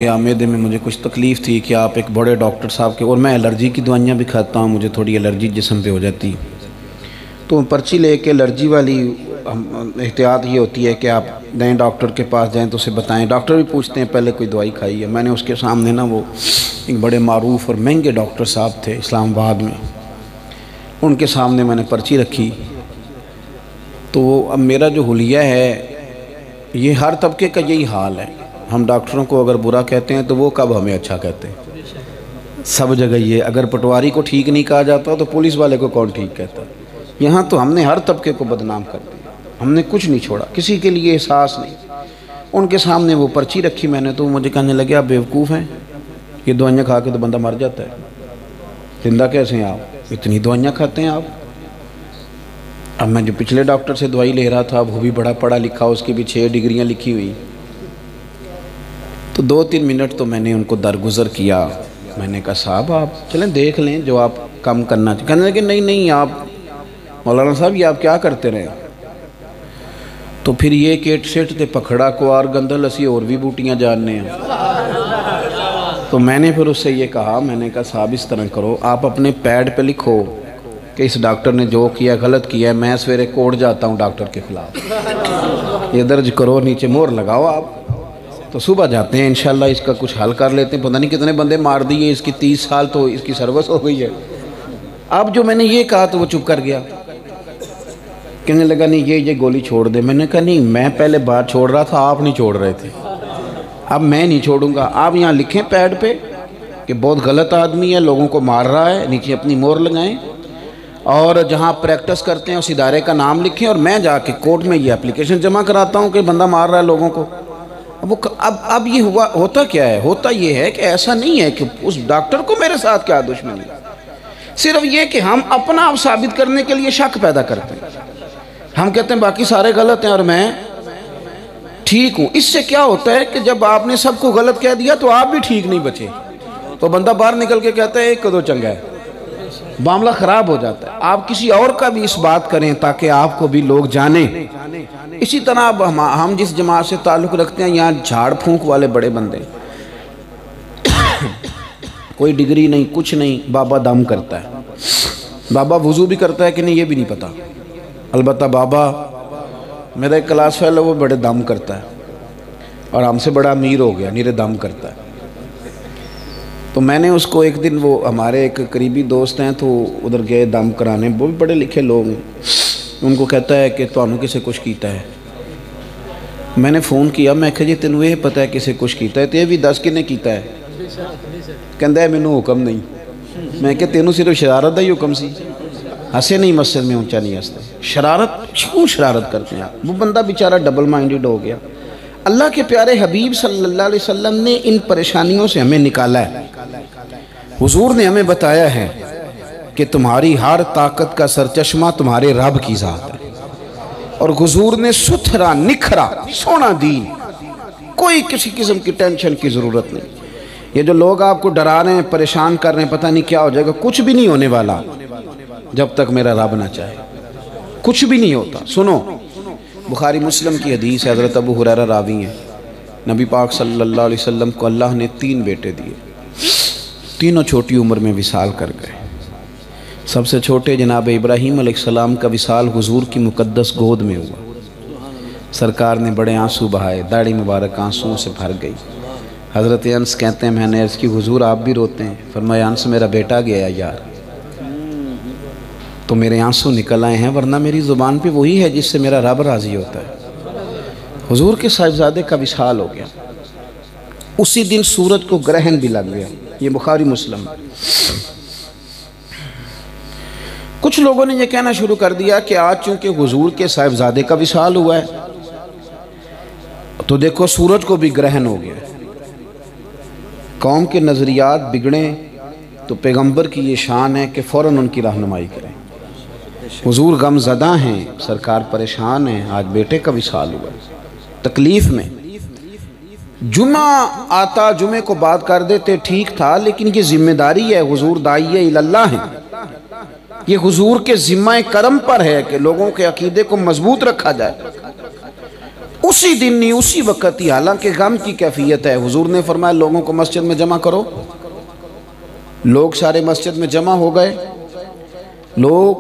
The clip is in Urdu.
میدے میں مجھے کچھ تکلیف تھی کہ آپ ایک بڑے ڈاکٹر صاحب کے، اور میں الرجی کی دوائیاں بھی کھاتا ہوں، مجھے تھوڑی الرجی جسم پہ ہو جاتی، تو پرچی لے کے الرجی والی احتیاط یہ ہوتی ہے کہ آپ نئے ڈاکٹر کے پاس جائیں تو اسے بتائیں، ڈاکٹر بھی پوچھتے ہیں پہلے کوئی دوائی کھائی ہے۔ میں نے اس کے سامنے نا، وہ ایک بڑے معروف اور مہنگے ڈاکٹر صاحب تھے اسلام آباد میں، ان کے سامنے میں نے پرچی رکھی، تو اب میرا جو حلیہ ہے یہ ہر طبقے کا یہی حال ہے، ہم ڈاکٹروں کو اگر برا کہتے ہیں تو وہ کب ہمیں اچھا کہتے ہیں؟ سب جگہ یہ، اگر پٹواری کو ٹھیک نہیں کہا جاتا تو پولیس والے کو کون ٹھیک کہتا ہے؟ یہاں تو ہم نے ہر طبقے کو بدنام کر دیا، ہم نے کچھ نہیں چھوڑا، کسی کے لیے احساس نہیں۔ ان کے سامنے وہ پرچی رکھی میں نے، تو مجھے کہنے لگے آپ بیوقوف ہیں، یہ دوائیاں کھا کے تو بندہ مر جاتا ہے، زندہ کیسے ہیں آپ؟ اتنی دوائیاں کھاتے ہیں آپ؟ اب میں جو پچھلے ڈاکٹر سے دوائی لے رہا تھا وہ بھی بڑا پڑھا لکھا، اس کی بھی 6 ڈگریاں لکھی ہوئی، تو 2-3 منٹ تو میں نے ان کو درگزر کیا۔ میں نے کہا صاحب آپ چلیں دیکھ لیں جو آپ کم کرنا چاہتے۔ کہنے لگے نہیں آپ مولانا صاحب یہ آپ کیا کرتے رہے؟ تو پھر یہ کیٹ سیٹ تے پکھڑا کوار گندل اسی اور بھی بوٹیاں جاننے ہیں۔ تو میں نے پھر اس سے یہ کہا، میں نے کہا صاحب اس طرح کرو، آپ اپنے پیڈ پہ لکھو کہ اس ڈاکٹر نے جو کیا غلط کیا ہے، میں سویرے کوڑ جاتا ہوں ڈاکٹر کے خلاف، یہ درج کرو، نیچے مور لگاؤ آپ، تو صبح جاتے ہیں انشاءاللہ اس کا کچھ حل کر لیتے ہیں۔ پتہ نہیں کتنے بندے مار دیے، اس کی 30 سال تو اس کی سروس ہو گئی ہے۔ اب جو میں نے یہ کہا تو وہ چپ کر گیا، کہنے لگا نہیں یہ گولی چھوڑ دے۔ میں نے کہا نہیں، میں پہلے بات چھوڑ رہا تھا، آپ نہیں چھوڑ رہے تھے، اب میں نہیں چھوڑوں گا۔ آپ یہاں لکھیں پیڈ پہ کہ بہت غلط آدمی ہے، لوگوں کو مار رہا ہے، نیچے اپنی مور لگائیں، اور جہاں پریکٹس کرتے ہیں اس ادارے کا نام لکھیں، اور میں جا کے کورٹ میں یہ اپلیکیشن جمع کراتا ہوں کہ بندہ مار رہا ہے لوگوں کو۔ اب یہ ہوتا کیا ہے؟ ہوتا یہ ہے کہ ایسا نہیں ہے کہ اس ڈاکٹر کو میرے ساتھ کیا دشمنی، صرف یہ کہ ہم اپنا آپ ثابت کرنے کے لیے شک پیدا کرتے ہیں، ہم کہتے ہیں باقی سارے غلط ہیں اور میں ٹھیک ہوں۔ اس سے کیا ہوتا ہے کہ جب آپ نے سب کو غلط کہہ دیا تو آپ بھی ٹھیک نہیں بچے، تو بندہ باہر نکل کے کہتا ہے ایک کدو چنگا ہے، معاملہ خراب ہو جاتا ہے۔ آپ کسی اور کا بھی اس بات کریں تاکہ آپ کو بھی لوگ جانیں۔ اسی طرح اب ہم جس جماعت سے تعلق رکھتے ہیں، یہاں جھاڑ پھونک والے بڑے بندے، کوئی ڈگری نہیں کچھ نہیں، بابا دم کرتا ہے، بابا وضو بھی کرتا ہے کہ نہیں یہ بھی نہیں پتا، البتہ بابا میرا ایک کلاس فیل ہے وہ بڑے دم کرتا ہے، اور ہم سے بڑا امیر ہو گیا، نیرے دم کرتا ہے۔ تو میں نے اس کو ایک دن، وہ ہمارے ایک قریبی دوست ہیں، تو ادھر گئے دم کرانے، وہ بھی پڑھے لکھے لوگ ہیں، ان کو کہتا ہے کہ تو انہوں کسے کچھ کیتا ہے؟ میں نے فون کیا، میں کہا جی تینوں یہ پتہ ہے کسے کچھ کیتا ہے؟ تو یہ بھی 10 کنے کیتا ہے؟ کہندہ ہے مینوں حکم نہیں۔ میں کہ تینوں صرف شرارت دا ہی حکم سی، ہسے نہیں مسجد میں اونچا نہیں ہستے، شرارت کیوں شرارت کرتے ہیں آپ؟ وہ بندہ بیچارہ ڈبل مائنڈڈ ہو گیا۔ اللہ کے پیارے حبیب صلی اللہ علیہ وسلم نے ان پریشانیوں سے ہمیں نکالا ہے۔ حضور نے ہمیں بتایا ہے کہ تمہاری ہر طاقت کا سرچشمہ تمہارے رب کی ذات ہے، اور حضور نے ستھرا نکھرا سونا دین، کوئی کسی قسم کی ٹینشن کی ضرورت نہیں۔ یہ جو لوگ آپ کو ڈرا رہے ہیں، پریشان کر رہے ہیں، پتہ نہیں کیا ہو جائے گا، کچھ بھی نہیں ہونے والا جب تک میرا رب نہ چاہے، کچھ بھی نہیں ہوتا۔ سنو، بخاری مسلم کی حدیث ہے، حضرت ابو ہریرہ راوی ہیں، نبی پاک صلی اللہ علیہ وسلم کو اللہ نے 3 بیٹے دیے، تینوں چھوٹی عمر میں وصال کر گئے۔ سب سے چھوٹے جناب ابراہیم علیہ السلام کا وصال حضور کی مقدس گود میں ہوا، سرکار نے بڑے آنسو بہائے، داڑھی مبارک آنسوؤں سے بھر گئی۔ حضرت انس کہتے ہیں میں نے عرض کی حضور آپ بھی روتے ہیں؟ فرمایا انس میرا بیٹا گیا یار، تو میرے آنسو نکل آئے ہیں، ورنہ میری زبان پہ وہی ہے جس سے میرا رب راضی ہوتا ہے۔ حضور کے صاحبزادے کا وصال ہو گیا، اسی دن سورج کو گرہن بھی لگ گیا، یہ بخاری مسلم۔ کچھ لوگوں نے یہ کہنا شروع کر دیا کہ آج چونکہ حضور کے صاحبزادے کا وصال ہوا ہے تو دیکھو سورج کو بھی گرہن ہو گیا۔ قوم کے نظریات بگڑیں تو پیغمبر کی یہ شان ہے کہ فوراً ان کی رہنمائی کریں۔ حضور غم زدہ ہیں، سرکار پریشان ہیں، آج بیٹے کا وصال ہوا، تکلیف میں۔ جمعہ آتا جمعے کو بات کر دیتے ٹھیک تھا، لیکن یہ ذمہ داری ہے، حضور داعیہ اللہ ہیں، یہ حضور کے ذمہ کرم پر ہے کہ لوگوں کے عقیدے کو مضبوط رکھا جائے۔ اسی دن نہیں اسی وقت ہی، حالانکہ غم کی کیفیت ہے، حضور نے فرمایا لوگوں کو مسجد میں جمع کرو. لوگ سارے مسجد میں جمع ہو گئے. لوگ